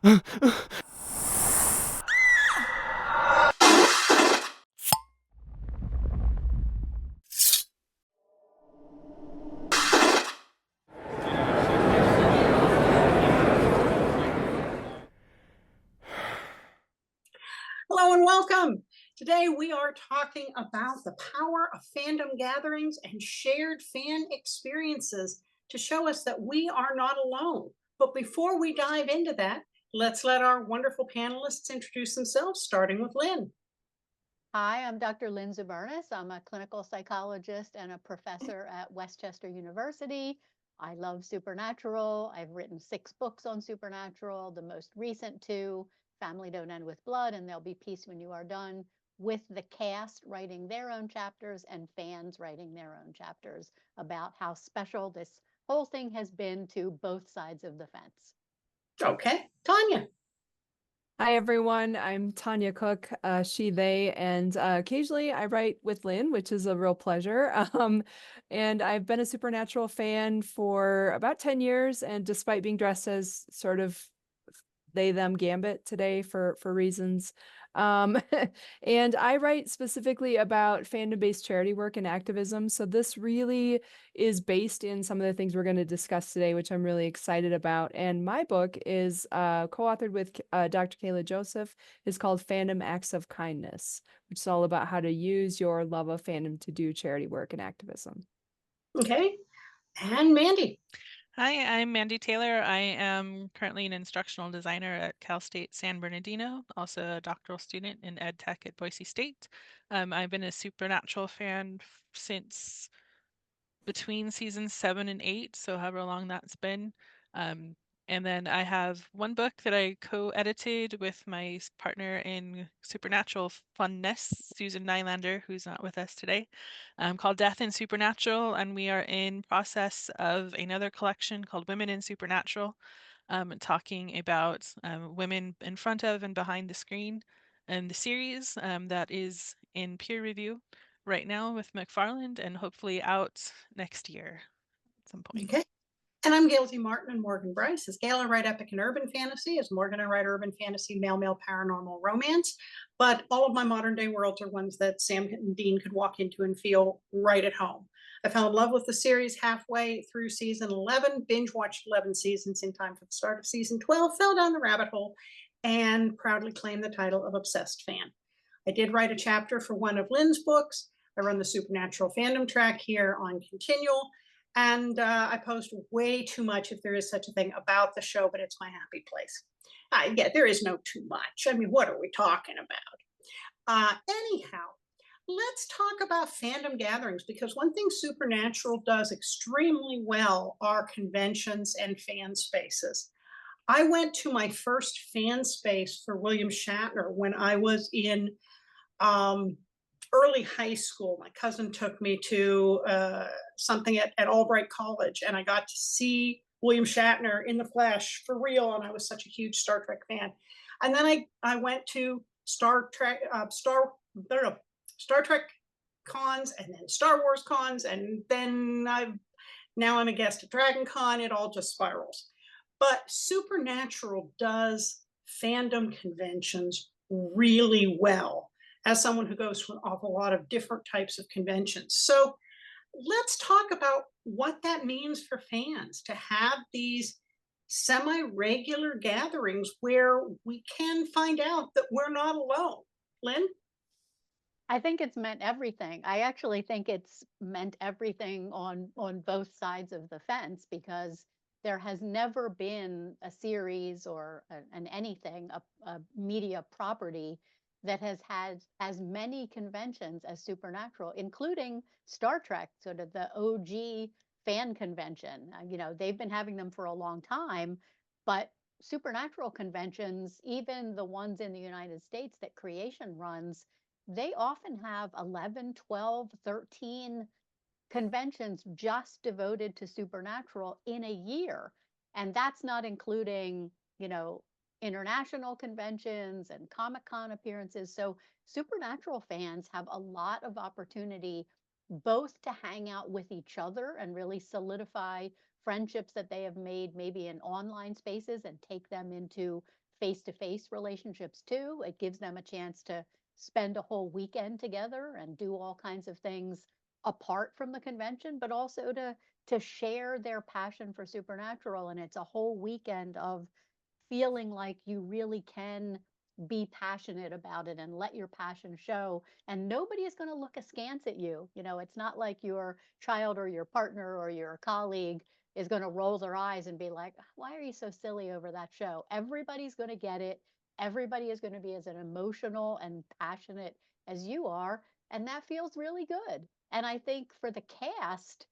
Hello and welcome. Today we are talking about the power of fandom gatherings and shared fan experiences to show us that we are not alone. But before we dive into that, let's let our wonderful panelists introduce themselves, starting with Lynn. Hi, I'm Dr. Lynn Zubernis. I'm a clinical psychologist and a professor at Westchester University. I love Supernatural. I've written 6 books on Supernatural, the most recent 2, Family Don't End with Blood, and There'll Be Peace When You Are Done, with the cast writing their own chapters and fans writing their own chapters about how special this whole thing has been to both sides of the fence. Okay, Tanya. Hi, everyone. I'm Tanya Cook, she, they, and occasionally I write with Lynn, which is a real pleasure. And I've been a Supernatural fan for about 10 years, and despite being dressed as sort of they, them gambit today for reasons. Um, and I write specifically about fandom-based charity work and activism. So this really is based in some of the things we're going to discuss today, which I'm really excited about. And my book is co-authored with Dr. Kayla Joseph. It's called Fandom Acts of Kindness, which is all about how to use your love of fandom to do charity work and activism. Okay, and Mandy. Hi, I'm Mandy Taylor. I am currently an instructional designer at Cal State San Bernardino, also a doctoral student in ed tech at Boise State. I've been a Supernatural fan since between seasons 7 and 8, so however long that's been. And then I have one book that I co-edited with my partner in Supernatural Funness, Susan Nylander, who's not with us today, called Death in Supernatural, and we are in process of another collection called Women in Supernatural, talking about women in front of and behind the screen and the series that is in peer review right now with McFarland and hopefully out next year at some point. Okay. And I'm Gail Z. Martin and Morgan Bryce. As Gail, I write epic and urban fantasy. As Morgan, I write urban fantasy, male paranormal romance. But all of my modern day worlds are ones that Sam and Dean could walk into and feel right at home. I fell in love with the series halfway through season 11, binge watched 11 seasons in time for the start of season 12, fell down the rabbit hole, and proudly claimed the title of obsessed fan. I did write a chapter for one of Lynn's books. I run the Supernatural fandom track here on Continual. And I post way too much, if there is such a thing, about the show, but it's my happy place. Yeah, there is no too much. I mean, what are we talking about? Anyhow, let's talk about fandom gatherings, because one thing Supernatural does extremely well are conventions and fan spaces. I went to my first fan space for William Shatner when I was in early high school. My cousin took me to something at Albright College, and I got to see William Shatner in the flesh for real, and I was such a huge Star Trek fan. And then I went to Star Trek cons, and then Star Wars cons, and then now I'm a guest at Dragon Con. It all just spirals. But Supernatural does fandom conventions really well, as someone who goes to an awful lot of different types of conventions. So let's talk about what that means for fans to have these semi-regular gatherings where we can find out that we're not alone. Lynn? I think it's meant everything. I actually think it's meant everything on both sides of the fence, because there has never been a series or an anything, a media property that has had as many conventions as Supernatural, including Star Trek, sort of the OG fan convention. They've been having them for a long time, but Supernatural conventions, even the ones in the United States that Creation runs, they often have 11, 12, 13 conventions just devoted to Supernatural in a year. And that's not including, international conventions and Comic-Con appearances. So Supernatural fans have a lot of opportunity both to hang out with each other and really solidify friendships that they have made maybe in online spaces and take them into face-to-face relationships too. It gives them a chance to spend a whole weekend together and do all kinds of things apart from the convention, but also to share their passion for Supernatural. And it's a whole weekend of feeling like you really can be passionate about it and let your passion show. And nobody is going to look askance at you. You know, it's not like your child or your partner or your colleague is going to roll their eyes and be like, why are you so silly over that show? Everybody's going to get it. Everybody is going to be as an emotional and passionate as you are. And that feels really good. And I think for the cast,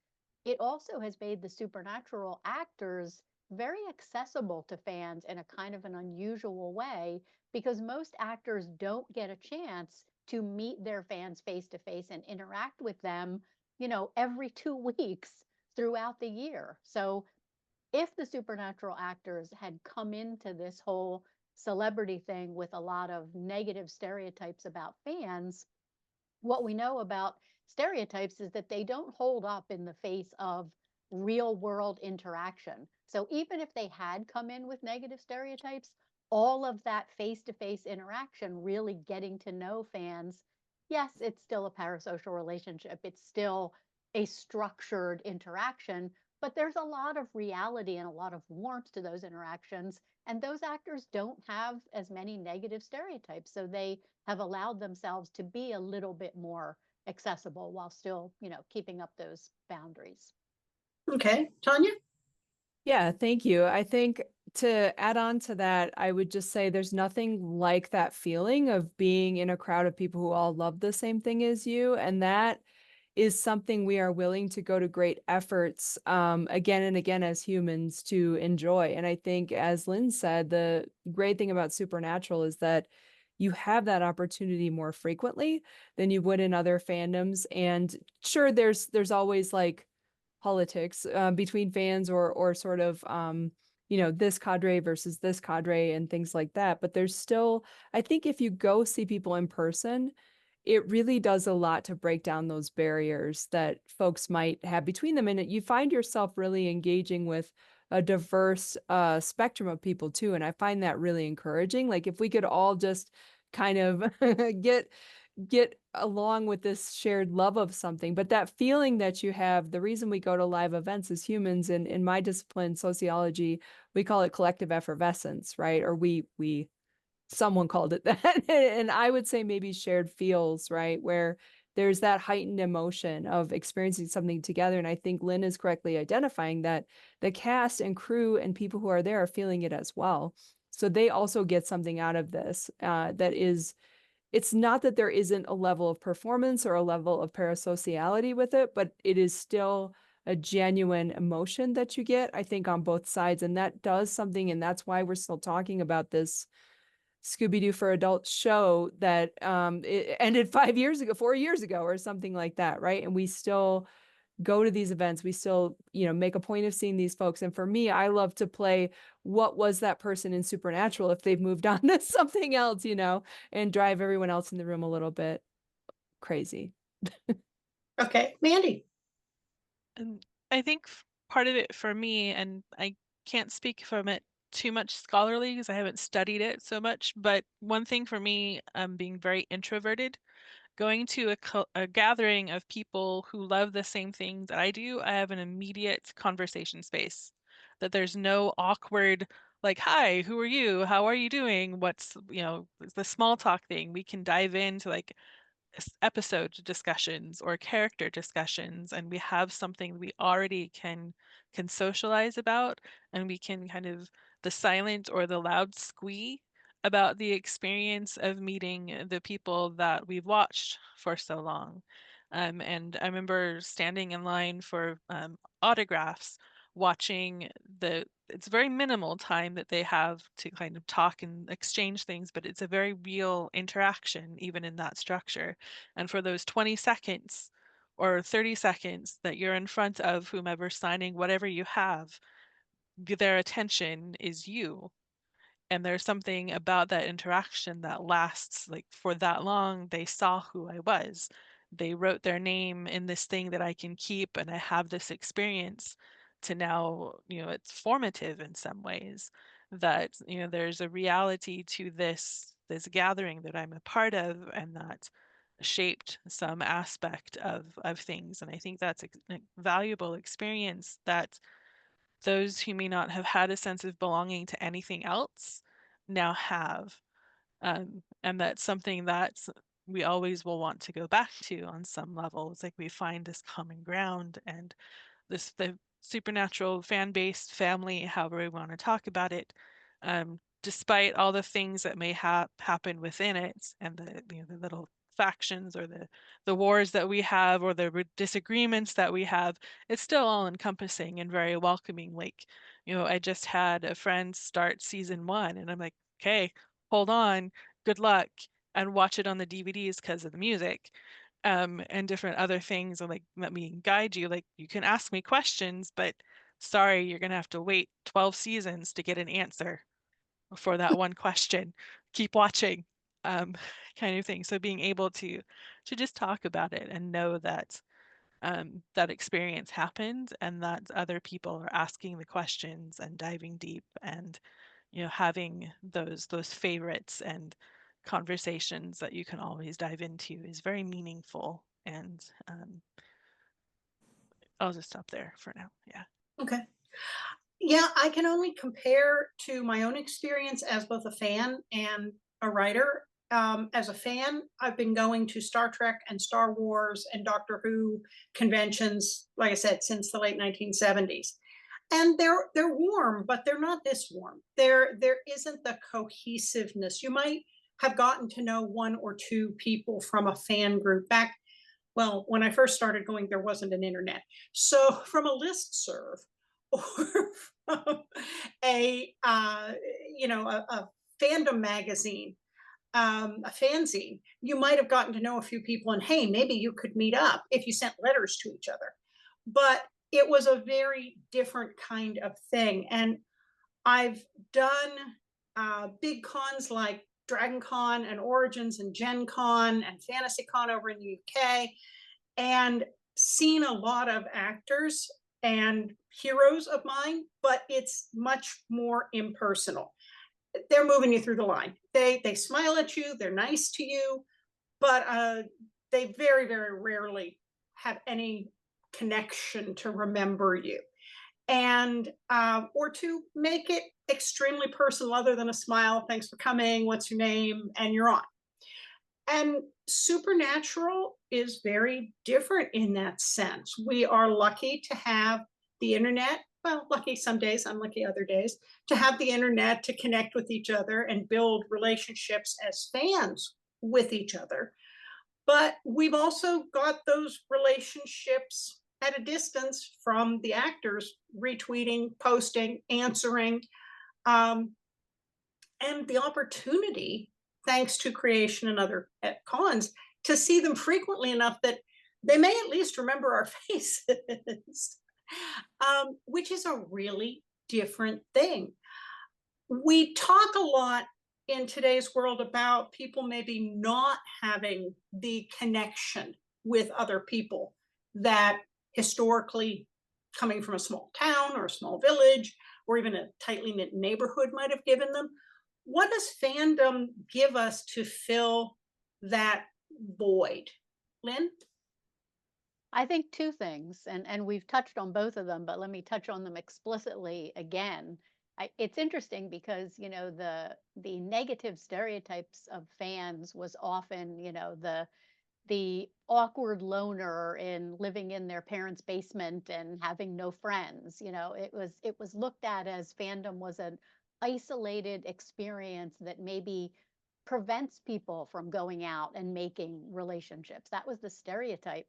it also has made the Supernatural actors very accessible to fans in a kind of an unusual way, because most actors don't get a chance to meet their fans face to face and interact with them, you know, every 2 weeks throughout the year. So if the Supernatural actors had come into this whole celebrity thing with a lot of negative stereotypes about fans, what we know about stereotypes is that they don't hold up in the face of real world interaction. So even if they had come in with negative stereotypes, all of that face to face interaction, really getting to know fans, yes, it's still a parasocial relationship. It's still a structured interaction, but there's a lot of reality and a lot of warmth to those interactions. And those actors don't have as many negative stereotypes. So they have allowed themselves to be a little bit more accessible while still, you know, keeping up those boundaries. Okay, Tanya? Yeah, thank you. I think to add on to that, I would just say there's nothing like that feeling of being in a crowd of people who all love the same thing as you. And that is something we are willing to go to great efforts again and again as humans to enjoy. And I think, as Lynn said, the great thing about Supernatural is that you have that opportunity more frequently than you would in other fandoms. And sure, there's always like politics between fans or sort of you know, this cadre versus this cadre and things like that. But there's still, I think if you go see people in person, it really does a lot to break down those barriers that folks might have between them. And you find yourself really engaging with a diverse spectrum of people too. And I find that really encouraging. Like if we could all just kind of get along with this shared love of something, but that feeling that you have, the reason we go to live events as humans, and in my discipline, sociology, we call it collective effervescence, right? Or someone called it that. And I would say maybe shared feels, right? Where there's that heightened emotion of experiencing something together. And I think Lynn is correctly identifying that the cast and crew and people who are there are feeling it as well. So they also get something out of this that is, it's not that there isn't a level of performance or a level of parasociality with it, but it is still a genuine emotion that you get, I think, on both sides. And that does something. And that's why we're still talking about this Scooby-Doo for Adults show that it ended 4 years ago or something like that, right? And we still go to these events. We still, you know, make a point of seeing these folks. And for me, I love to play what was that person in Supernatural if they've moved on to something else, you know, and drive everyone else in the room a little bit crazy. Okay, Mandy? And I think part of it for me, and I can't speak from it too much scholarly because I haven't studied it so much, but one thing for me, being very introverted, going to a gathering of people who love the same things that I do, I have an immediate conversation space. That there's no awkward, like, hi, who are you? How are you doing? What's, you know, the small talk thing. We can dive into like episode discussions or character discussions, and we have something we already can socialize about, and we can kind of the silent or the loud squee about the experience of meeting the people that we've watched for so long. And I remember standing in line for autographs, watching it's very minimal time that they have to kind of talk and exchange things, but it's a very real interaction even in that structure. And for those 20 seconds or 30 seconds that you're in front of whomever signing whatever you have, their attention is you. And there's something about that interaction that lasts like for that long. They saw who I was. They wrote their name in this thing that I can keep, and I have this experience to now, you know, it's formative in some ways that, you know, there's a reality to this gathering that I'm a part of, and that shaped some aspect of things. And I think that's a valuable experience that those who may not have had a sense of belonging to anything else now have. And that's something that we always will want to go back to on some level. It's like we find this common ground, and the supernatural fan base family, however we want to talk about it, despite all the things that may happen within it, and the little factions or the wars that we have, or the disagreements that we have, it's still all encompassing and very welcoming. Like, I just had a friend start season 1, and I'm like, okay, hold on, good luck, and watch it on the DVDs because of the music. And different other things, and like, let me guide you. Like, you can ask me questions, but sorry, you're gonna have to wait 12 seasons to get an answer for that one question. Keep watching, um, kind of thing. So being able to just talk about it and know that that experience happened, and that other people are asking the questions and diving deep, and having those favorites and conversations that you can always dive into is very meaningful. And I'll just stop there for now. Yeah. Okay. Yeah, I can only compare to my own experience as both a fan and a writer. As a fan, I've been going to Star Trek and Star Wars and Doctor Who conventions, like I said, since the late 1970s. And they're warm, but they're not this warm. There isn't the cohesiveness. You might have gotten to know one or two people from a fan group back. Well, when I first started going, there wasn't an internet. So from a listserv, or from a fandom magazine, a fanzine, you might have gotten to know a few people, and hey, maybe you could meet up if you sent letters to each other. But it was a very different kind of thing. And I've done big cons like Dragon Con and Origins and Gen Con and Fantasy Con over in the UK, and seen a lot of actors and heroes of mine, but it's much more impersonal. They're moving you through the line. They smile at you, they're nice to you, but they very, very rarely have any connection to remember you. And or to make it extremely personal, other than a smile, thanks for coming, what's your name, and you're on. And Supernatural is very different in that sense. We are lucky to have the internet. Well, lucky some days, unlucky other days, to have the internet to connect with each other and build relationships as fans with each other. But we've also got those relationships at a distance from the actors, retweeting, posting, answering, and the opportunity, thanks to creation and other cons, to see them frequently enough that they may at least remember our faces, which is a really different thing. We talk a lot in today's world about people maybe not having the connection with other people that historically, coming from a small town or a small village or even a tightly knit neighborhood, might have given them. What does fandom give us to fill that void? Lynn? I think two things, and we've touched on both of them, but let me touch on them explicitly again. It's interesting because the negative stereotypes of fans was often the awkward loner in living in their parents' basement and having no friends. It was looked at as fandom was an isolated experience that maybe prevents people from going out and making relationships. That was the stereotype.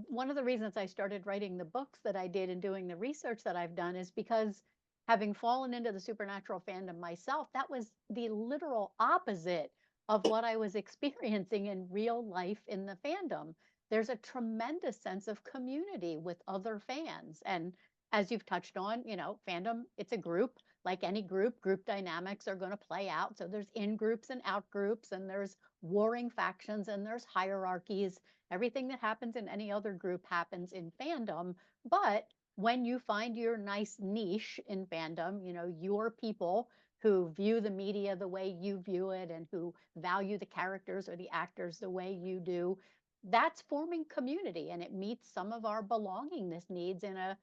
One of the reasons I started writing the books that I did and doing the research that I've done is because, having fallen into the supernatural fandom myself, that was the literal opposite of what I was experiencing in real life in the fandom. There's a tremendous sense of community with other fans. And as you've touched on, fandom, it's a group. Like any group dynamics are going to play out. So there's in groups and out groups, and there's warring factions, and there's hierarchies. Everything that happens in any other group happens in fandom, but when you find your nice niche in fandom, you know, your people who view the media the way you view it and who value the characters or the actors the way you do, that's forming community, and it meets some of our belongingness needs in a,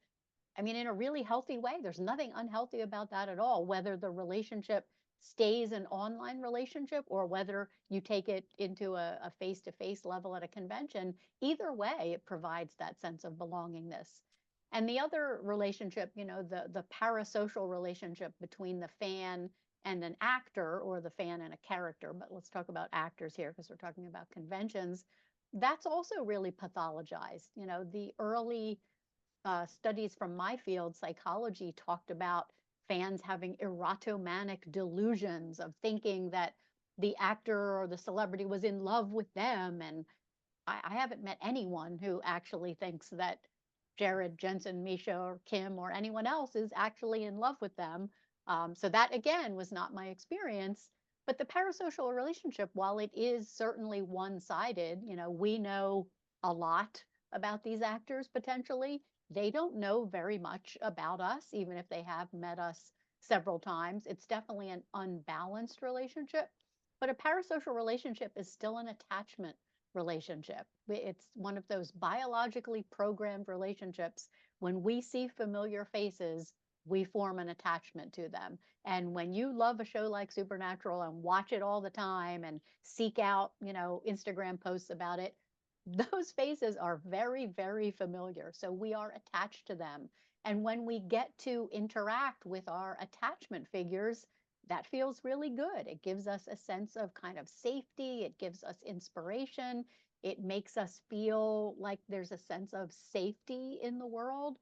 I mean, in a really healthy way. There's nothing unhealthy about that at all, whether the relationship stays an online relationship or whether you take it into a face-to-face level at a convention. Either way, it provides that sense of belongingness. And the other relationship, you know, the parasocial relationship between the fan and an actor, or the fan and a character, but let's talk about actors here because we're talking about conventions. That's also really pathologized. You know, the early studies from my field, psychology, talked about fans having erotomanic delusions of thinking that the actor or the celebrity was in love with them. And I haven't met anyone who actually thinks that Jared, Jensen, Misha, or Kim, or anyone else is actually in love with them. So that, again, was not my experience. But the parasocial relationship, while it is certainly one-sided, you know, we know a lot about these actors potentially. They don't know very much about us, even if they have met us several times. It's definitely an unbalanced relationship. But a parasocial relationship is still an attachment relationship. It's one of those biologically programmed relationships. When we see familiar faces, we form an attachment to them. And when you love a show like Supernatural and watch it all the time and seek out, you know, Instagram posts about it, those faces are very, very familiar. So we are attached to them. And when we get to interact with our attachment figures, that feels really good. It gives us a sense of kind of safety. It gives us inspiration. It makes us feel like there's a sense of safety in the world.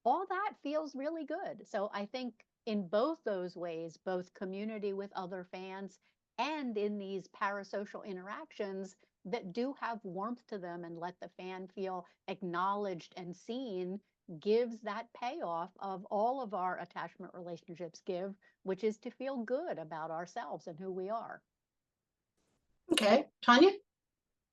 All that feels really good. So I think in both those ways, both community with other fans and in these parasocial interactions that do have warmth to them and let the fan feel acknowledged and seen, gives that payoff of all of our attachment relationships give, which is to feel good about ourselves and who we are. Okay, Tanya?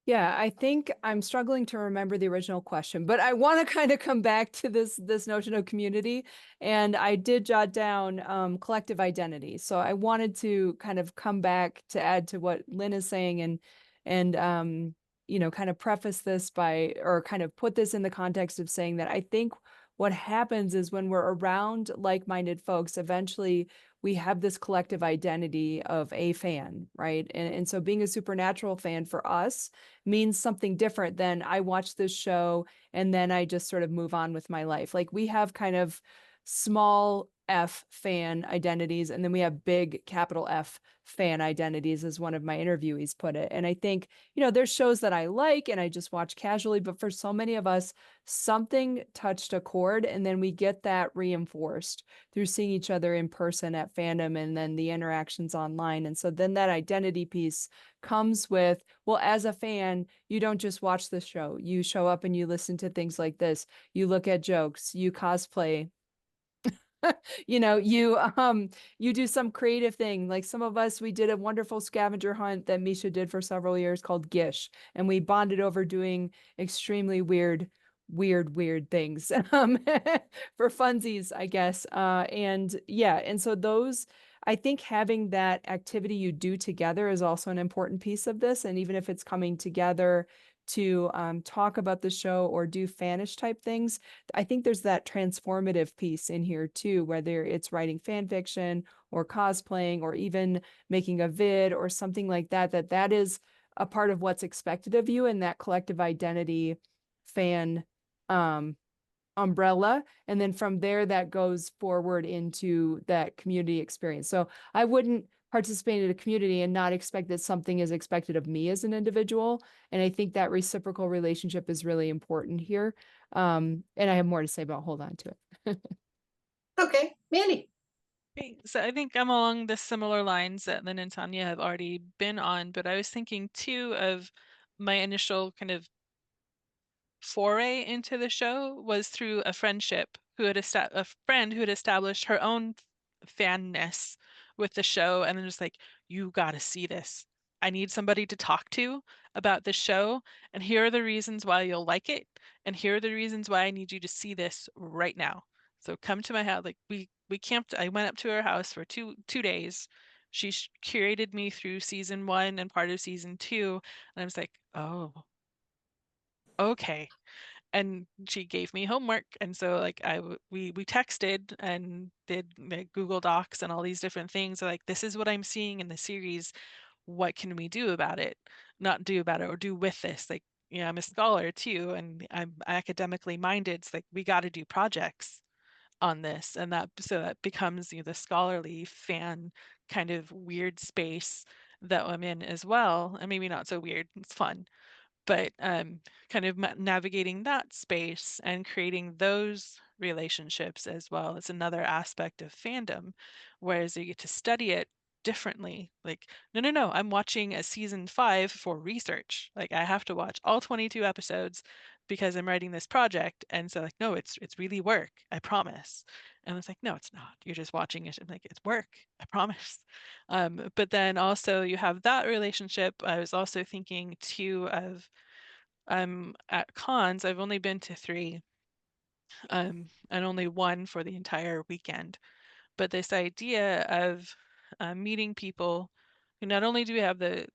Yeah, I think I'm struggling to remember the original question, but I want to kind of come back to this notion of community. And I did jot down collective identity. So I wanted to kind of come back to add to what Lynn is saying and you know, kind of preface this by, or kind of put this in the context of saying that I think what happens is when we're around like-minded folks, eventually we have this collective identity of a fan, right? And so being a Supernatural fan for us means something different than I watch this show and then I just sort of move on with my life. Like we have kind of small F fan identities, and then we have big capital F fan identities, as one of my interviewees put it. And I think, you know, there's shows that I like and I just watch casually, but for so many of us, something touched a chord, and then we get that reinforced through seeing each other in person at Fandom and then the interactions online. And so then that identity piece comes with, well, as a fan, you don't just watch the show. You show up and you listen to things like this. You look at jokes, you cosplay, you know, you do some creative thing. Like some of us, we did a wonderful scavenger hunt that Misha did for several years called Gish, and we bonded over doing extremely weird things for funsies, I guess. And yeah, and so those, I think having that activity you do together is also an important piece of this. And even if it's coming together to talk about the show or do fanish type things, I think there's that transformative piece in here too, whether it's writing fan fiction or cosplaying or even making a vid or something like that, that is a part of what's expected of you, and that collective identity fan umbrella. And then from there, that goes forward into that community experience. So I wouldn't participate in a community and not expect that something is expected of me as an individual. And I think that reciprocal relationship is really important here. And I have more to say, but I'll hold on to it. Okay, Mandy? Okay, so I think I'm along the similar lines that Lynn and Tanya have already been on, but I was thinking too of my initial kind of foray into the show was through a friendship who had a friend who had established her own fanness with the show, and then just like, you got to see this. I need somebody to talk to about the show, and here are the reasons why you'll like it, and here are the reasons why I need you to see this right now. So come to my house. Like we camped. I went up to her house for two days. She curated me through season 1 and part of season 2, and I was like, oh, okay. And she gave me homework, and so like we texted and did like Google Docs and all these different things. Like, this is what I'm seeing in the series. What can we do about it? Not do about it, or do with this. Like, I'm a scholar too, and I'm academically minded. It's like we got to do projects on this, and that becomes the scholarly fan kind of weird space that I'm in as well. And maybe not so weird. It's fun, but kind of navigating that space and creating those relationships as well is another aspect of fandom, whereas you get to study it differently. Like, no, I'm watching a season 5 for research. Like, I have to watch all 22 episodes because I'm writing this project. And so like, no, it's really work, I promise. And it's like, no, it's not. You're just watching it. I'm like, it's work, I promise. But then also you have that relationship. I was also thinking too of at cons, I've only been to 3, and only 1 for the entire weekend. But this idea of meeting people who not only do we have the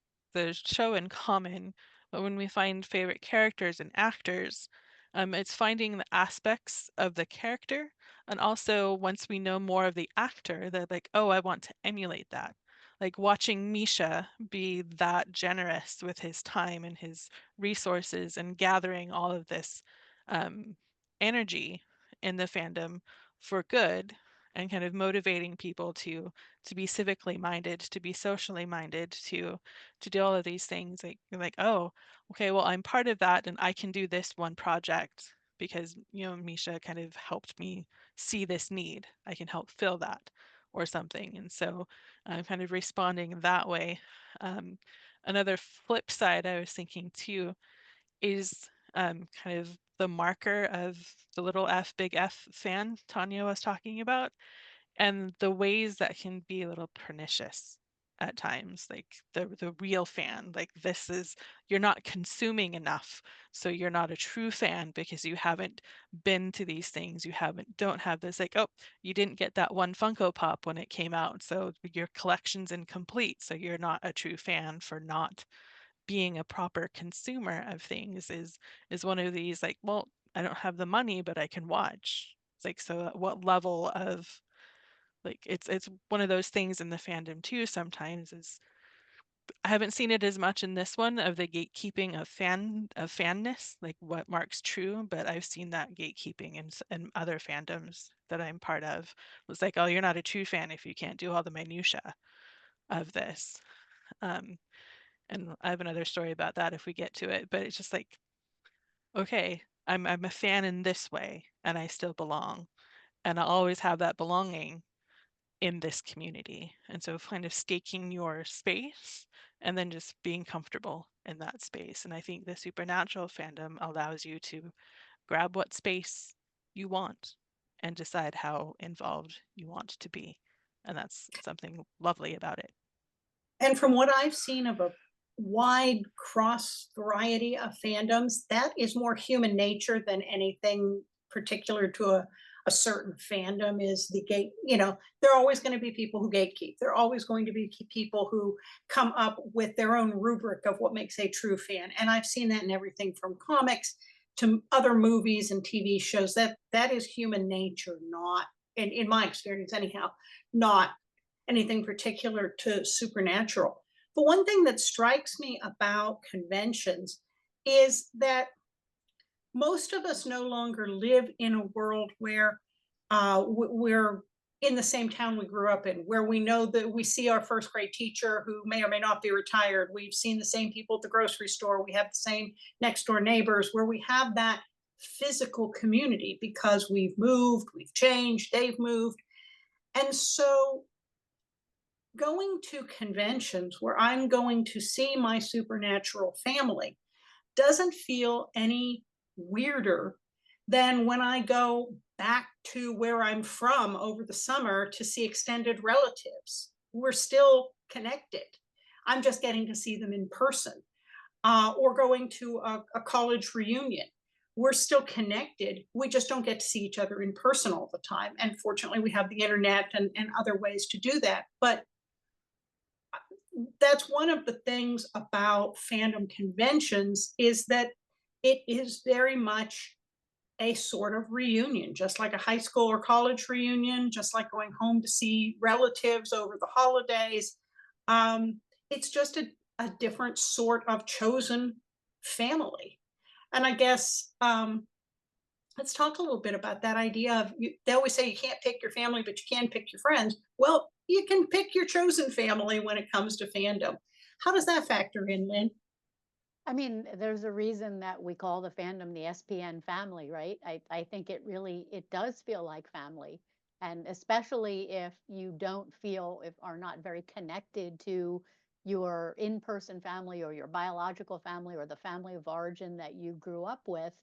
show in common, but when we find favorite characters and actors, it's finding the aspects of the character, and also once we know more of the actor, that like, oh, I want to emulate that. Like watching Misha be that generous with his time and his resources and gathering all of this um, energy in the fandom for good, and kind of motivating people to be civically minded, to be socially minded, to do all of these things. Like, you're like, oh, okay, well, I'm part of that, and I can do this one project because Misha kind of helped me see this need. I can help fill that or something. And so I'm kind of responding that way. Another flip side I was thinking too is kind of the marker of the little F, big F fan Tanya was talking about, and the ways that can be a little pernicious at times. Like the real fan, like, this is, you're not consuming enough, so you're not a true fan because you haven't been to these things. You don't have this, like, oh, you didn't get that one Funko Pop when it came out, so your collection's incomplete, so you're not a true fan for not being a proper consumer of things. Is one of these, like, well, I don't have the money, but I can watch. It's like, so at what level of, like, it's one of those things in the fandom too sometimes. Is I haven't seen it as much in this one, of the gatekeeping of fanness, like what marks true, but I've seen that gatekeeping in other fandoms that I'm part of. It's like, oh, you're not a true fan if you can't do all the minutia of this. um and I have another story about that if we get to it, but it's just like, okay, I'm a fan in this way, and I still belong, and I'll always have that belonging in this community. And so kind of staking your space and then just being comfortable in that space. And I think the supernatural fandom allows you to grab what space you want and decide how involved you want to be. And that's something lovely about it. And from what I've seen of a wide cross variety of fandoms, that is more human nature than anything particular to a certain fandom. Is the gate, there are always going to be people who gatekeep. There are always going to be people who come up with their own rubric of what makes a true fan. And I've seen that in everything from comics to other movies and TV shows. That is human nature, not, in my experience anyhow, not anything particular to supernatural. But one thing that strikes me about conventions is that most of us no longer live in a world where we're in the same town we grew up in, where we know that we see our first grade teacher who may or may not be retired. We've seen the same people at the grocery store. We have the same next door neighbors, where we have that physical community because we've moved, we've changed, they've moved. And so going to conventions where I'm going to see my supernatural family doesn't feel any weirder than when I go back to where I'm from over the summer to see extended relatives. We're still connected. I'm just getting to see them in person. or going to a college reunion. We're still connected. We just don't get to see each other in person all the time. And fortunately, we have the internet and other ways to do that. But that's one of the things about fandom conventions is that it is very much a sort of reunion, just like a high school or college reunion, just like going home to see relatives over the holidays. It's just a different sort of chosen family. And I guess let's talk a little bit about that idea of they always say you can't pick your family, but you can pick your friends. Well, you can pick your chosen family when it comes to fandom. How does that factor in, Lynn? I mean, there's a reason that we call the fandom the SPN family, right? I think it really, it does feel like family. And especially if you don't feel, if are not very connected to your in-person family or your biological family or the family of origin that you grew up with,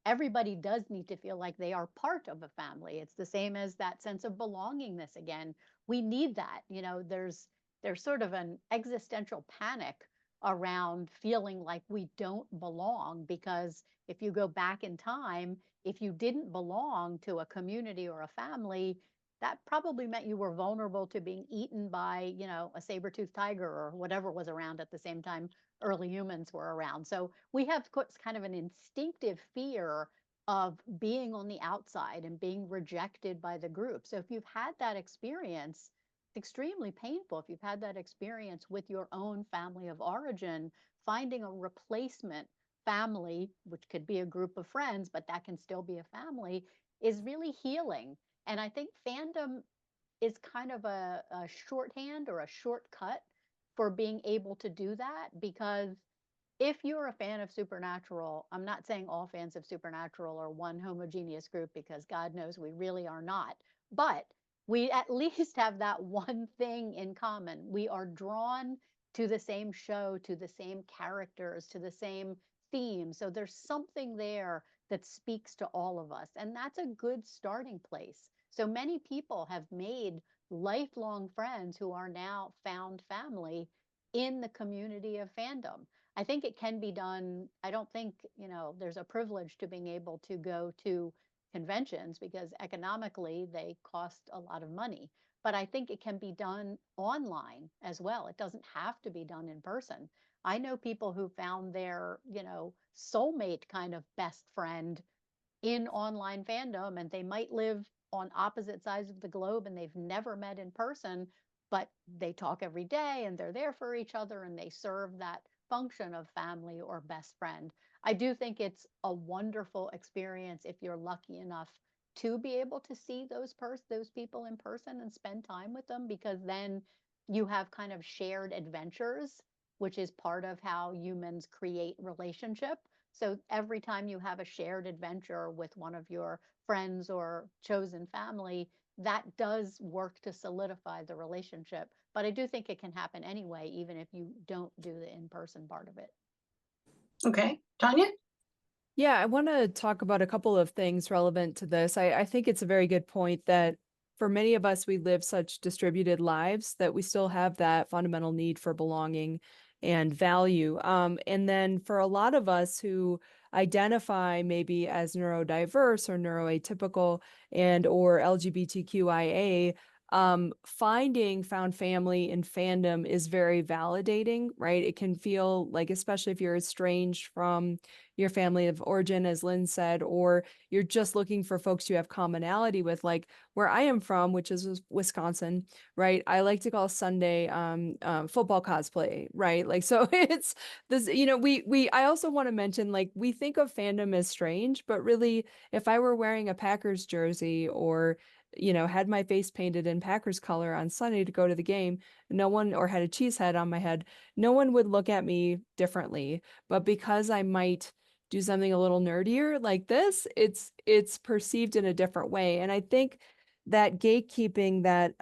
everybody does need to feel like they are part of a family. It's the same as that sense of belongingness again. We need that. You know, there's sort of an existential panic around feeling like we don't belong, because if you go back in time, if you didn't belong to a community or a family, that probably meant you were vulnerable to being eaten by, you know, a saber-toothed tiger or whatever was around at the same time early humans were around. So we have kind of an instinctive fear of being on the outside and being rejected by the group. So if you've had that experience, extremely painful. If you've had that experience with your own family of origin, finding a replacement family, which could be a group of friends, but that can still be a family, is really healing. And I think fandom is kind of a shorthand or a shortcut for being able to do that, because if you're a fan of Supernatural, I'm not saying all fans of Supernatural are one homogeneous group, because God knows we really are not. But we at least have that one thing in common. We are drawn to the same show, to the same characters, to the same theme. So there's something there that speaks to all of us. And that's a good starting place. So many people have made lifelong friends who are now found family in the community of fandom. I think it can be done. I don't think, you know, there's a privilege to being able to go to conventions because economically they cost a lot of money. But I think it can be done online as well. It doesn't have to be done in person. I know people who found their, you know, soulmate kind of best friend in online fandom, and they might live on opposite sides of the globe and they've never met in person, but they talk every day and they're there for each other and they serve that function of family or best friend. I do think it's a wonderful experience if you're lucky enough to be able to see those people in person and spend time with them, because then you have kind of shared adventures, which is part of how humans create relationship. So every time you have a shared adventure with one of your friends or chosen family, that does work to solidify the relationship. But I do think it can happen anyway, even if you don't do the in-person part of it. Okay, Tanya? Yeah, I want to talk about a couple of things relevant to this. I think it's a very good point that for many of us, we live such distributed lives that we still have that fundamental need for belonging and value. And then for a lot of us who identify maybe as neurodiverse or neuroatypical and or LGBTQIA, finding found family in fandom is very validating, right? It can feel like, especially if you're estranged from your family of origin, as Lynn said, or you're just looking for folks you have commonality with, like where I am from, which is Wisconsin, right? I like to call Sunday football cosplay, right? Like, so it's this, you know, I also want to mention, like, we think of fandom as strange, but really, if I were wearing a Packers jersey or you know, had my face painted in Packers color on Sunday to go to the game, no one, or had a cheese head on my head, no one would look at me differently. But because I might do something a little nerdier like this, it's perceived in a different way. And I think that gatekeeping that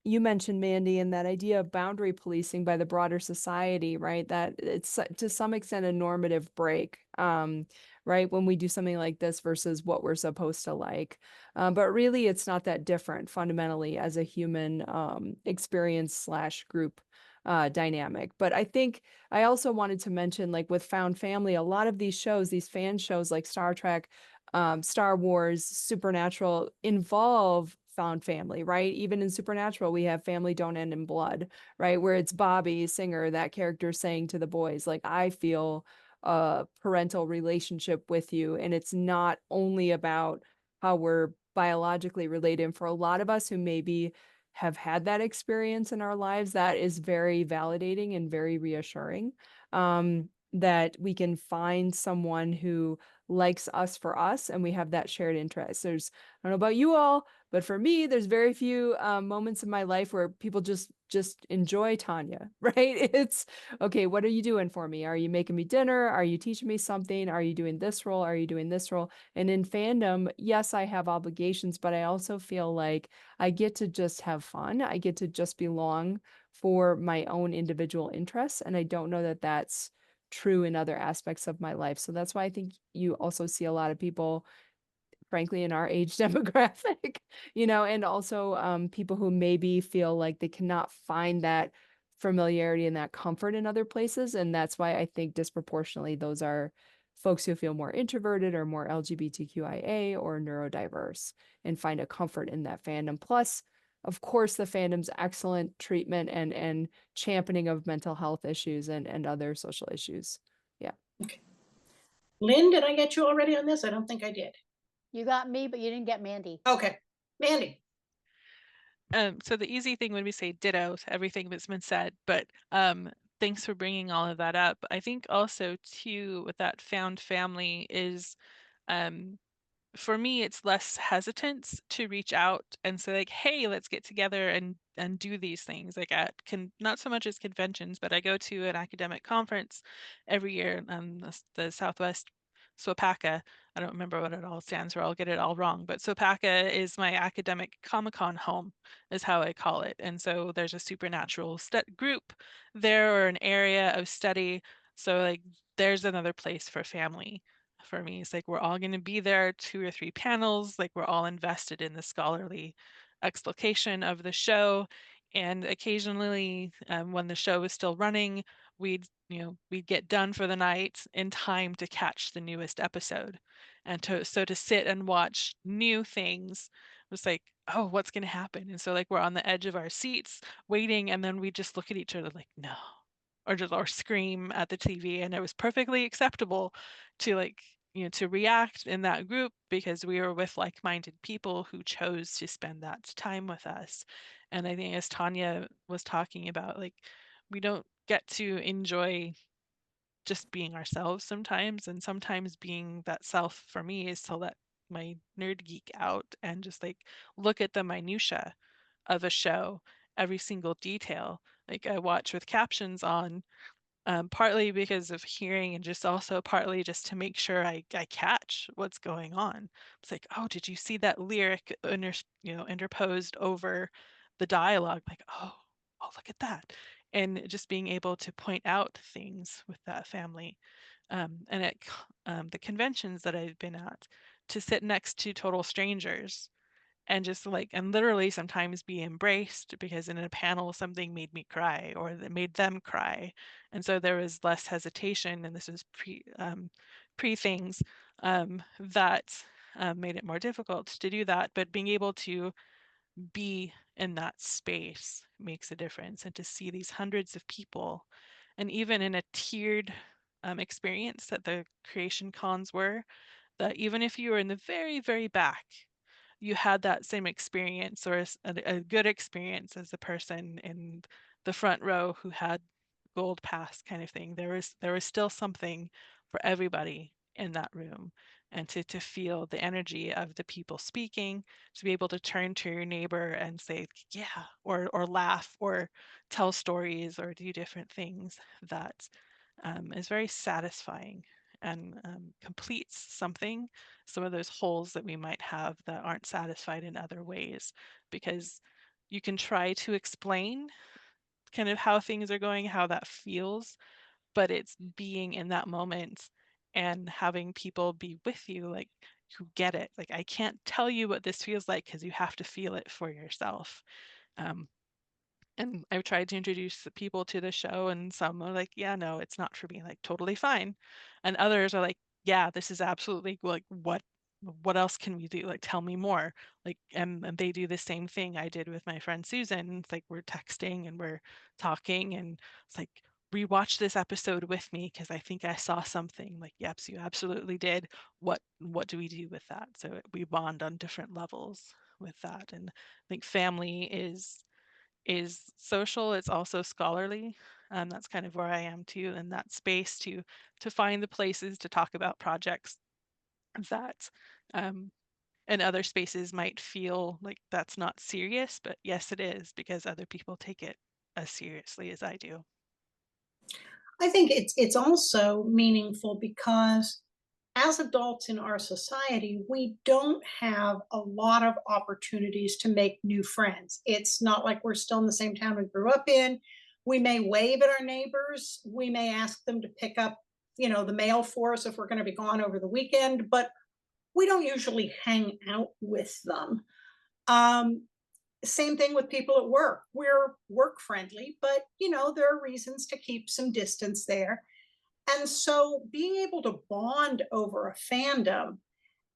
you mentioned, Mandy, and that idea of boundary policing by the broader society, right? That it's to some extent a normative break, right? When we do something like this versus what we're supposed to like. But really, it's not that different fundamentally as a human experience / group dynamic. But I think I also wanted to mention, like with Found Family, a lot of these shows, these fan shows like Star Trek, Star Wars, Supernatural involve found family, right? Even in Supernatural, we have family don't end in blood, right? Where it's Bobby Singer, that character saying to the boys, like, I feel a parental relationship with you. And it's not only about how we're biologically related. And for a lot of us who maybe have had that experience in our lives, that is very validating and very reassuring. That we can find someone who likes us for us and we have that shared interest. I don't know about you all, but for me, there's very few moments in my life where people just enjoy Tanya, right? It's okay, what are you doing for me? Are you making me dinner? Are you teaching me something? Are you doing this role? Are you doing this role? And in fandom, yes, I have obligations, but I also feel like I get to just have fun. I get to just belong for my own individual interests. And I don't know that that's true in other aspects of my life. So that's why I think you also see a lot of people, frankly, in our age demographic, and also people who maybe feel like they cannot find that familiarity and that comfort in other places. And that's why I think disproportionately those are folks who feel more introverted or more LGBTQIA or neurodiverse and find a comfort in that fandom. Plus, of course, the fandom's excellent treatment and championing of mental health issues and other social issues. Yeah. Okay. Lynn, did I get you already on this? I don't think I did. You got me, but you didn't get Mandy. Okay. Mandy. So the easy thing would be say ditto to everything that's been said, but thanks for bringing all of that up. I think also too with that found family is for me it's less hesitance to reach out and say like, hey, let's get together and do these things like at not so much as conventions, but I go to an academic conference every year, the Southwest SWPACA. I don't remember what it all stands for. I'll get it all wrong, but SWPACA is my academic Comic-Con home, is how I call it. And so there's a supernatural group there or an area of study. So like there's another place for family for me. It's like we're all going to be there, 2 or 3 panels, like we're all invested in the scholarly explication of the show. And occasionally, when the show is still running, we'd get done for the night in time to catch the newest episode. And to sit and watch new things was like, oh, what's going to happen? And so like we're on the edge of our seats waiting, and then we just look at each other like, no, or scream at the TV. And it was perfectly acceptable to like, to react in that group because we were with like-minded people who chose to spend that time with us. And I think as Tanya was talking about, like, we don't get to enjoy just being ourselves sometimes, and sometimes being that self for me is to let my nerd geek out and just like look at the minutia of a show, every single detail. Like I watch with captions on, partly because of hearing and just also partly just to make sure I catch what's going on. It's like, oh, did you see that lyric interposed over the dialogue? Like, oh, look at that. And just being able to point out things with that family. And at the conventions that I've been at, to sit next to total strangers and just like and literally sometimes be embraced because in a panel something made me cry or that made them cry, and so there was less hesitation, and this was pre things that made it more difficult to do that, but being able to be in that space makes a difference, and to see these hundreds of people, and even in a tiered experience that the creation cons were, that even if you were in the very very back, you had that same experience or a good experience as the person in the front row who had gold pass kind of thing. There was still something for everybody in that room, and to feel the energy of the people speaking, to be able to turn to your neighbor and say yeah, or laugh or tell stories or do different things, that is very satisfying and completes some of those holes that we might have that aren't satisfied in other ways, because you can try to explain kind of how things are going, how that feels, but it's being in that moment and having people be with you, like, who get it. Like, I can't tell you what this feels like because you have to feel it for yourself. Um, And I've tried to introduce the people to the show, and some are like, yeah, no, it's not for me, like totally fine. And others are like, yeah, this is absolutely like what else can we do? Like tell me more. Like and they do the same thing I did with my friend Susan. It's like we're texting and we're talking, and it's like rewatch this episode with me because I think I saw something. Like, yep, you absolutely did. What do we do with that? So we bond on different levels with that. And I think family is social, it's also scholarly. That's kind of where I am too, in that space to find the places to talk about projects that in other spaces might feel like that's not serious, but yes, it is because other people take it as seriously as I do. I think it's also meaningful because as adults in our society, we don't have a lot of opportunities to make new friends. It's not like we're still in the same town we grew up in. We may wave at our neighbors. We may ask them to pick up, the mail for us if we're going to be gone over the weekend, but we don't usually hang out with them. Um, Same thing with people at work. We're work friendly, but there are reasons to keep some distance there. And so being able to bond over a fandom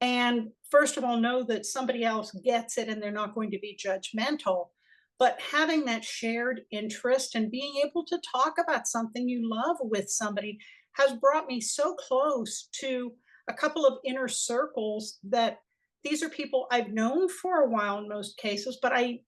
and first of all know that somebody else gets it and they're not going to be judgmental, but having that shared interest and being able to talk about something you love with somebody has brought me so close to a couple of inner circles that these are people I've known for a while in most cases, but I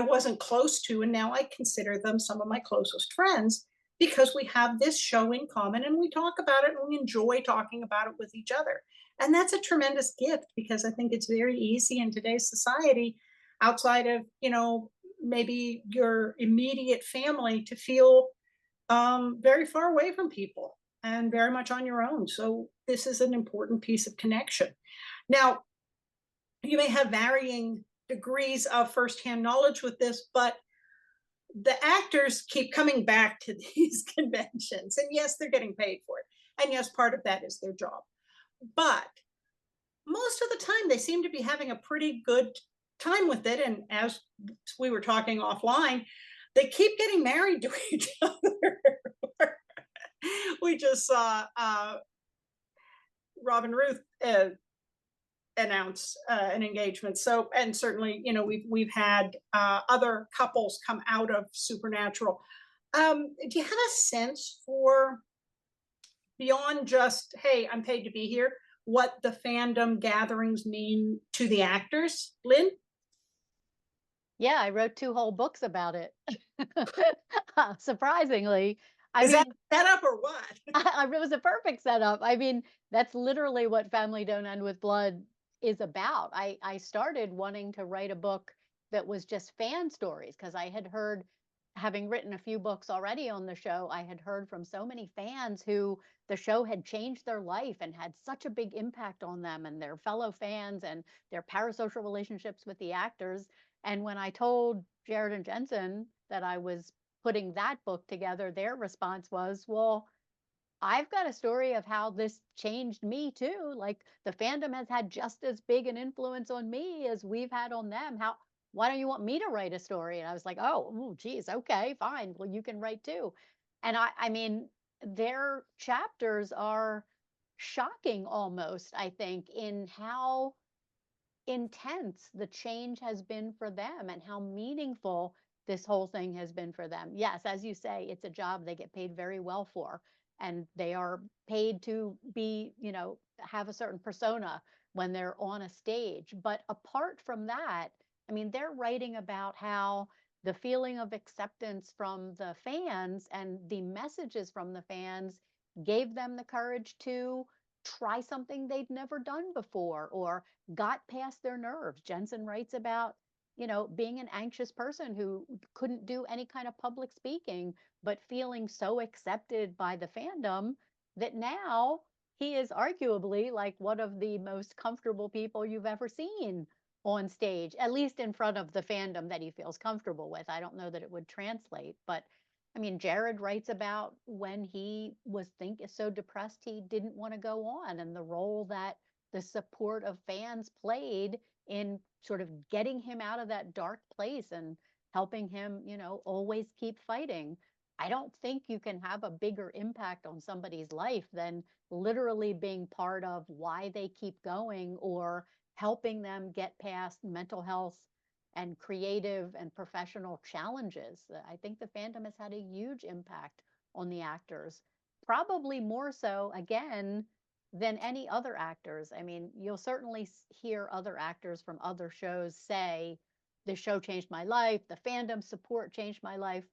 wasn't close to, and now I consider them some of my closest friends because we have this show in common and we talk about it and we enjoy talking about it with each other. And that's a tremendous gift because I think it's very easy in today's society, outside of, maybe your immediate family, to feel very far away from people and very much on your own. So this is an important piece of connection. Now, you may have varying degrees of firsthand knowledge with this, but the actors keep coming back to these conventions. And yes, they're getting paid for it. And yes, part of that is their job. But most of the time, they seem to be having a pretty good time with it. And as we were talking offline, they keep getting married to each other. We just saw Robin Ruth announce an engagement. So, and certainly, we've had other couples come out of Supernatural. Do you have a sense for, beyond just, hey, I'm paid to be here, what the fandom gatherings mean to the actors, Lynn? Yeah, I wrote 2 whole books about it. Surprisingly. I Is that mean, set up or what? it was a perfect setup. I mean, that's literally what Family Don't End with Blood is about. I started wanting to write a book that was just fan stories because I had heard, having written a few books already on the show, I had heard from so many fans who the show had changed their life and had such a big impact on them and their fellow fans and their parasocial relationships with the actors. And when I told Jared and Jensen that I was putting that book together, their response was, well, I've got a story of how this changed me too. Like the fandom has had just as big an influence on me as we've had on them. Why don't you want me to write a story? And I was like, oh, geez, okay, fine. Well, you can write too. And I mean, their chapters are shocking almost, I think, in how intense the change has been for them and how meaningful this whole thing has been for them. Yes, as you say, it's a job they get paid very well for, and they are paid to be, have a certain persona when they're on a stage. But apart from that, I mean, they're writing about how the feeling of acceptance from the fans and the messages from the fans gave them the courage to try something they'd never done before or got past their nerves. Jensen writes about, being an anxious person who couldn't do any kind of public speaking, but feeling so accepted by the fandom that now he is arguably like one of the most comfortable people you've ever seen on stage, at least in front of the fandom that he feels comfortable with. I don't know that it would translate, but I mean, Jared writes about when he was so depressed he didn't want to go on and the role that the support of fans played in sort of getting him out of that dark place and helping him, you know, always keep fighting. I don't think you can have a bigger impact on somebody's life than literally being part of why they keep going or helping them get past mental health and creative and professional challenges. I think the fandom has had a huge impact on the actors, probably more so, again, than any other actors. I mean, you'll certainly hear other actors from other shows say, the show changed my life, the fandom support changed my life.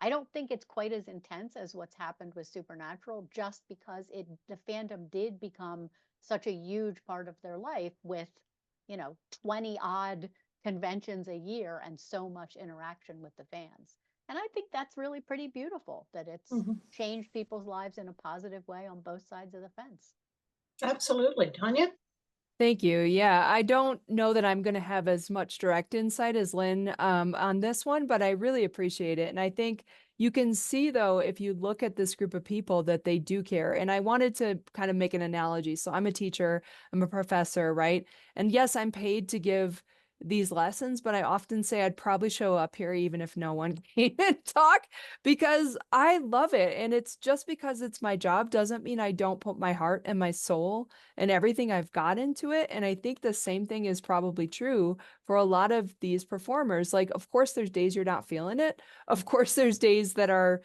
I don't think it's quite as intense as what's happened with Supernatural, just because the fandom did become such a huge part of their life with, you know, 20 odd conventions a year and so much interaction with the fans. And I think that's really pretty beautiful that it's changed people's lives in a positive way on both sides of the fence. Absolutely. Tanya? Thank you. Yeah, I don't know that I'm going to have as much direct insight as Lynn on this one, but I really appreciate it. And I think you can see, though, if you look at this group of people, that they do care. And I wanted to kind of make an analogy. So I'm a teacher, I'm a professor, right? And yes, I'm paid to give these lessons, but I often say I'd probably show up here even if no one came and talk, because I love it. And it's just because it's my job doesn't mean I don't put my heart and my soul and everything I've got into it. And I think the same thing is probably true for a lot of these performers. Like, of course, there's days you're not feeling it. Of course, there's days that are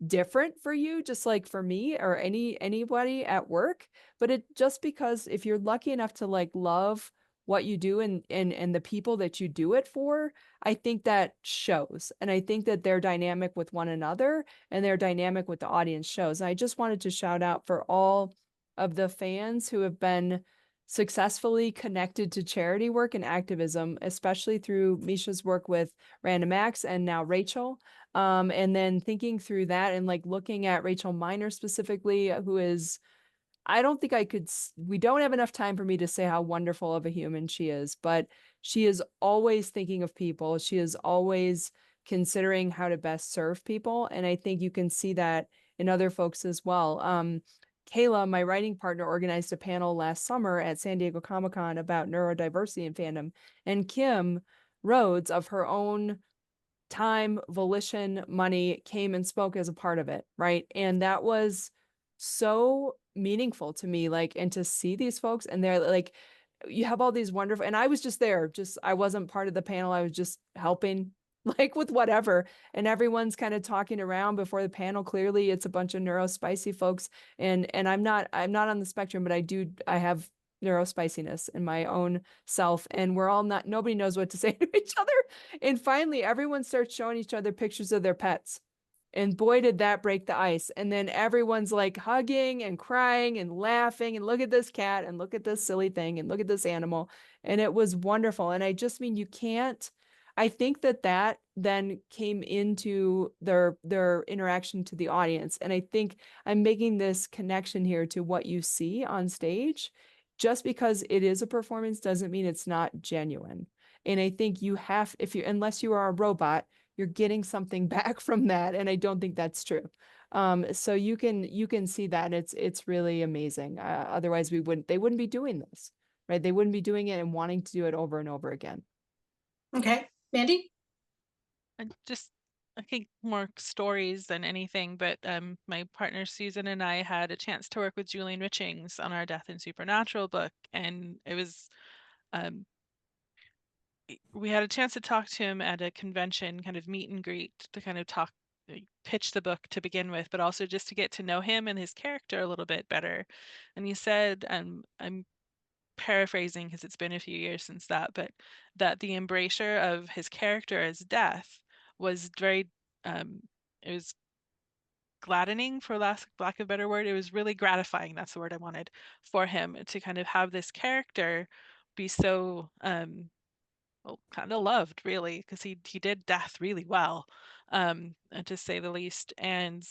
different for you, just like for me or anybody at work. But it just because if you're lucky enough to like love what you do and the people that you do it for, I think that shows. And I think that they're dynamic with one another and they're dynamic with the audience shows. And I just wanted to shout out for all of the fans who have been successfully connected to charity work and activism, especially through Misha's work with Random Acts and now Rachel. And then thinking through that and like looking at Rachel Miner specifically, who is, I don't think we don't have enough time for me to say how wonderful of a human she is, but she is always thinking of people. She is always considering how to best serve people. And I think you can see that in other folks as well. Kayla, my writing partner, organized a panel last summer at San Diego Comic-Con about neurodiversity in fandom. And Kim Rhodes, of her own time, volition, money, came and spoke as a part of it, right? And that was so meaningful to me, like, and to see these folks and they're like, you have all these wonderful, and I was just there, I wasn't part of the panel, I was just helping like with whatever, and everyone's kind of talking around before the panel. Clearly it's a bunch of neurospicy folks, and I'm not on the spectrum, but I have neurospiciness in my own self, and we're all not, nobody knows what to say to each other. And finally everyone starts showing each other pictures of their pets. And boy, did that break the ice. And then everyone's like hugging and crying and laughing and look at this cat and look at this silly thing and look at this animal. And it was wonderful. And I just mean, I think that then came into their interaction to the audience. And I think I'm making this connection here to what you see on stage. Just because it is a performance doesn't mean it's not genuine. And I think unless you are a robot, you're getting something back from that. And I don't think that's true. So you can see that it's really amazing. Otherwise they wouldn't be doing this, right? They wouldn't be doing it and wanting to do it over and over again. Okay. Mandy? I think more stories than anything, but my partner Susan and I had a chance to work with Julian Richings on our Death in Supernatural book, and it was we had a chance to talk to him at a convention, kind of meet and greet, to kind of pitch the book to begin with, but also just to get to know him and his character a little bit better. And he said, I'm paraphrasing because it's been a few years since that, but that the embrasure of his character as death was very, it was gladdening, for lack of a better word. It was really gratifying, that's the word I wanted, for him to kind of have this character be so kind of loved, really, because he did death really well, to say the least. And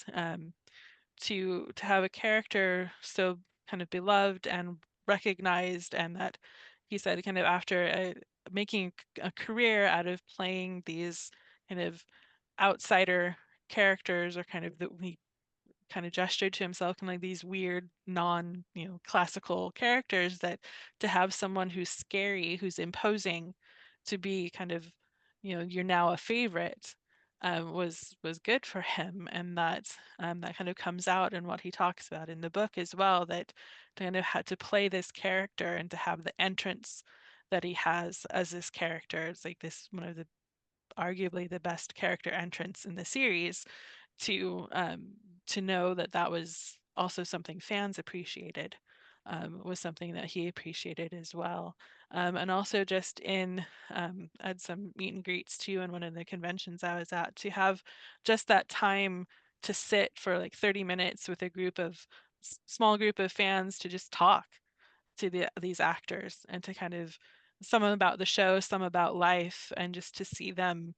to have a character so kind of beloved and recognized, and that he said kind of after making a career out of playing these kind of outsider characters, or kind of that he kind of gestured to himself kind of like these weird classical characters, that to have someone who's scary, who's imposing, to be kind of you're now a favorite, was good for him, and that kind of comes out in what he talks about in the book as well, that to kind of had to play this character and to have the entrance that he has as this character. It's like this one of the arguably the best character entrance in the series, to know that that was also something fans appreciated, was something that he appreciated as well. And also just in at some meet and greets too, in one of the conventions I was at, to have just that time to sit for like 30 minutes with a group of small group of fans to just talk to these actors, and to kind of some about the show, some about life, and just to see them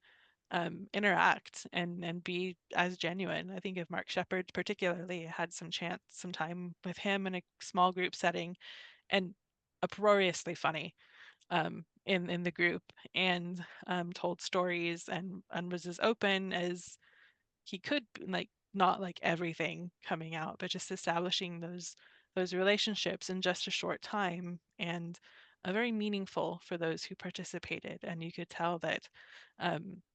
interact and be as genuine. I think of Mark Shepard particularly. I had some time with him in a small group setting, and uproariously funny in the group, and told stories, and was as open as he could, like not like everything coming out, but just establishing those relationships in just a short time, and very meaningful for those who participated. And you could tell that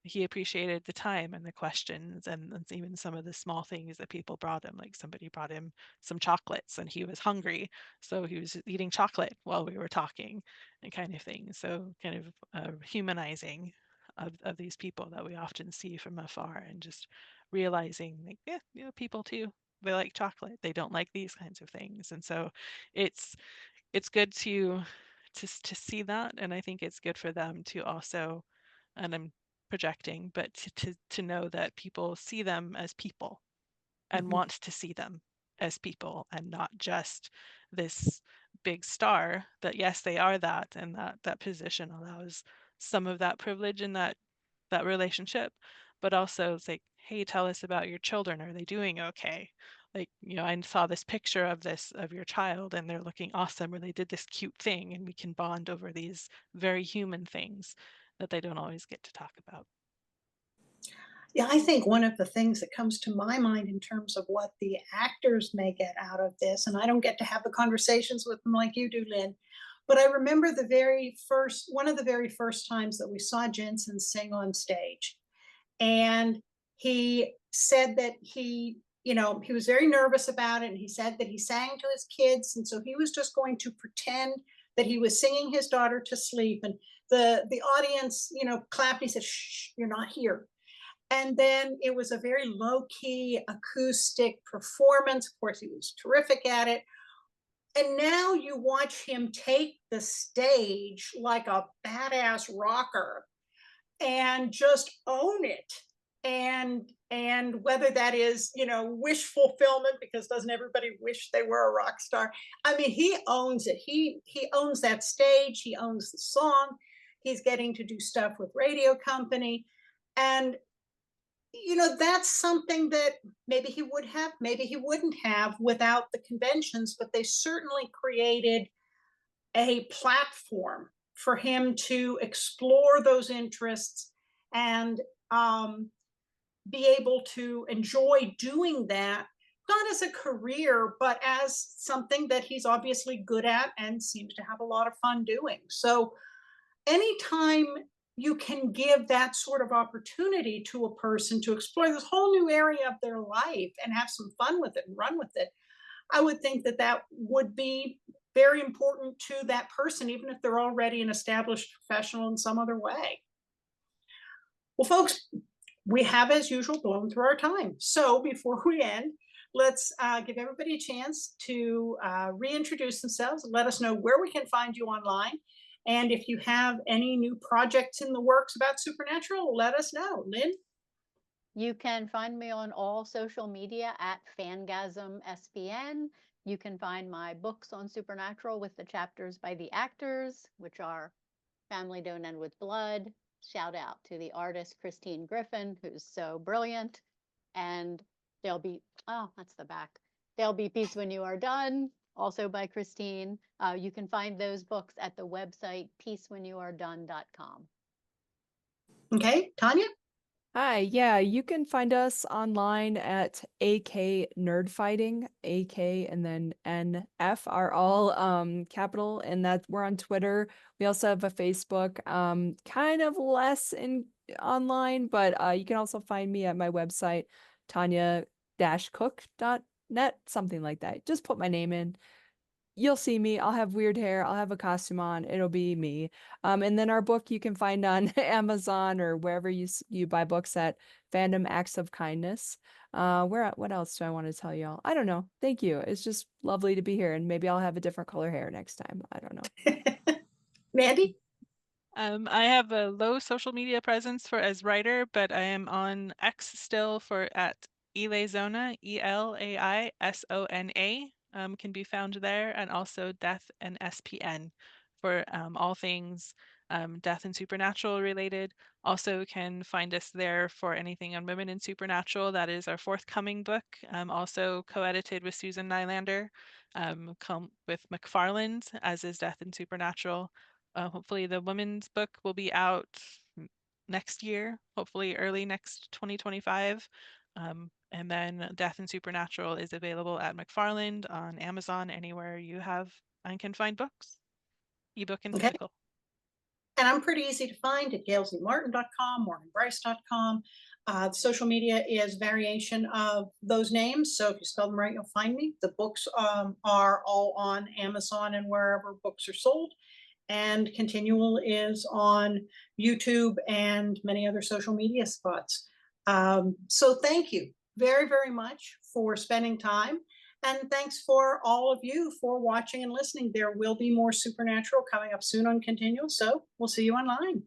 he appreciated the time and the questions, and even some of the small things that people brought him. Like somebody brought him some chocolates and he was hungry, so he was eating chocolate while we were talking, and kind of thing. So kind of humanizing of these people that we often see from afar, and just realizing like, yeah, people too, they like chocolate, they don't like these kinds of things. And so it's good to see that, and I think it's good for them to also, and I'm projecting, but to know that people see them as people, and want to see them as people, and not just this big star. That yes, they are that, and that position allows some of that privilege in that relationship, but also it's like, hey, tell us about your children, are they doing okay? Like, I saw this picture of your child and they're looking awesome, or they did this cute thing, and we can bond over these very human things that they don't always get to talk about. Yeah, I think one of the things that comes to my mind in terms of what the actors may get out of this, and I don't get to have the conversations with them like you do, Lynn, but I remember one of the very first times that we saw Jensen sing on stage. And he said that he was very nervous about it. And he said that he sang to his kids. And so he was just going to pretend that he was singing his daughter to sleep. And the audience, clapped. He said, "Shh, you're not here." And then it was a very low key acoustic performance. Of course, he was terrific at it. And now you watch him take the stage like a badass rocker and just own it. And whether that is, wish fulfillment, because doesn't everybody wish they were a rock star? I mean, he owns it. He owns that stage. He owns the song. He's getting to do stuff with radio company. And that's something that maybe he would have, maybe he wouldn't have without the conventions, but they certainly created a platform for him to explore those interests and be able to enjoy doing that, not as a career, but as something that he's obviously good at and seems to have a lot of fun doing. So anytime you can give that sort of opportunity to a person to explore this whole new area of their life and have some fun with it and run with it, I would think that that would be very important to that person, even if they're already an established professional in some other way. Well, folks, we have, as usual, blown through our time. So before we end, let's give everybody a chance to reintroduce themselves. Let us know where we can find you online. And if you have any new projects in the works about Supernatural, let us know. Lynn? You can find me on all social media at FangasmSPN. You can find my books on Supernatural with the chapters by the actors, which are Family Don't End with Blood. Shout out to the artist Christine Griffin, who's so brilliant. And there'll be, oh, that's the back. There'll be Peace When You Are Done, also by Christine. You can find those books at the website peacewhenyouaredone.com. Okay, Tanya? Hi, yeah, you can find us online at AK Nerdfighting. AK and then NF are all capital, and that we're on Twitter. We also have a Facebook, kind of less in online, but you can also find me at my website, tanya-cook.net, something like that. Just put my name in. You'll see me. I'll have weird hair. I'll have a costume on. It'll be me. And then our book you can find on Amazon or wherever you buy books at Fandom Acts of Kindness. What else do I want to tell y'all? I don't know. Thank you. It's just lovely to be here, and maybe I'll have a different color hair next time. I don't know. Mandy? I have a low social media presence for as writer, but I am on X still for at Elaisona, Elaisona, can be found there, and also Death and SPN for all things death and supernatural related. Also can find us there for anything on women in supernatural. That is our forthcoming book, also co-edited with Susan Nylander, with McFarland, as is Death and Supernatural. Hopefully the women's book will be out next year, hopefully early next 2025. And then Death and Supernatural is available at McFarland, on Amazon, anywhere you have and can find books, ebook and Okay. physical. And I'm pretty easy to find at gailzmartin.com, morganbryce.com. Social media is variation of those names. So if you spell them right, you'll find me. The books are all on Amazon and wherever books are sold. And Continual is on YouTube and many other social media spots. So thank you very, very much for spending time. And thanks for all of you for watching and listening. There will be more Supernatural coming up soon on Continual, so we'll see you online.